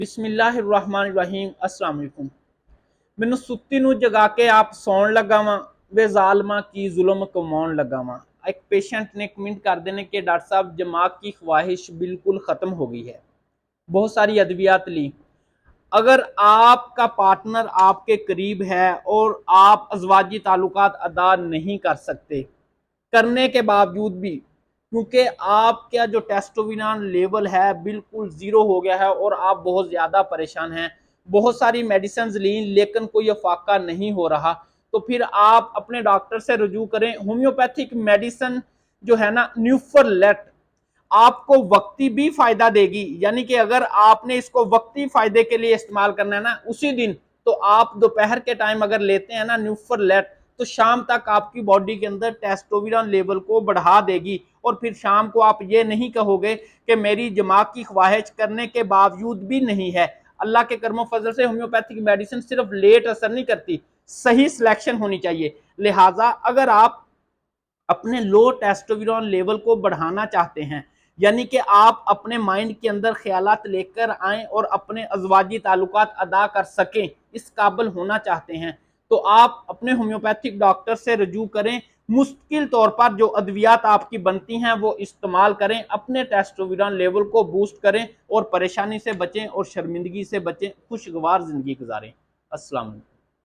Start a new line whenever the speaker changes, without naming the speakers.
बिस्मिल्लाहिर्रहमानिर्रहीम अस्सलाम वालेकुम। मैनू सुत्ती नू जगा के आप सौन लगा वा वे जालमा की जुल्म कमाउन लगा वा। एक पेशेंट ने कमेंट कर देने के डॉक्टर साहब दिमाग की ख्वाहिश बिल्कुल ख़त्म हो गई है, बहुत सारी अद्वियात ली। अगर आपका पार्टनर आपके करीब है और आप अज़वाजी ताल्लुकात अदा नहीं कर सकते, करने के बावजूद भी, क्योंकि आपका जो टेस्टोस्टेरोन लेवल है बिल्कुल ज़ीरो हो गया है और आप बहुत ज़्यादा परेशान हैं, बहुत सारी मेडिसिन ली लेकिन कोई अफाका नहीं हो रहा, तो फिर आप अपने डॉक्टर से रुजू करें। होम्योपैथिक मेडिसिन जो है ना, न्यूफरलेट, आपको वक्ती भी फायदा देगी। यानी कि अगर आपने इसको वक्ती फायदे के लिए इस्तेमाल करना है ना उसी दिन, तो आप दोपहर के टाइम अगर लेते हैं ना न्यूफरलेट, तो शाम तक आपकी बॉडी के अंदर टेस्टोस्टेरोन लेवल को बढ़ा देगी। और फिर शाम को आप ये नहीं कहोगे कि मेरी दिमाग की ख्वाहिश करने के बावजूद भी नहीं है। अल्लाह के कर्मो फजल से होम्योपैथिक मेडिसिन सिर्फ लेट असर नहीं करती, सही सिलेक्शन होनी चाहिए। लिहाजा अगर आप अपने लो टेस्टोस्टेरोन लेवल को बढ़ाना चाहते हैं, यानी कि आप अपने माइंड के अंदर ख्यालात लेकर आएं और अपने अज़वाजी ताल्लुकात अदा कर सकें, इस काबिल होना चाहते हैं, तो आप अपने होम्योपैथिक डॉक्टर से रजू करें। मुश्किल तौर पर जो अद्वियात आपकी बनती हैं वो इस्तेमाल करें, अपने टेस्टोस्टेरोन लेवल को बूस्ट करें और परेशानी से बचें और शर्मिंदगी से बचें, खुशगवार ज़िंदगी गुजारें। अस्सलाम वालेकुम।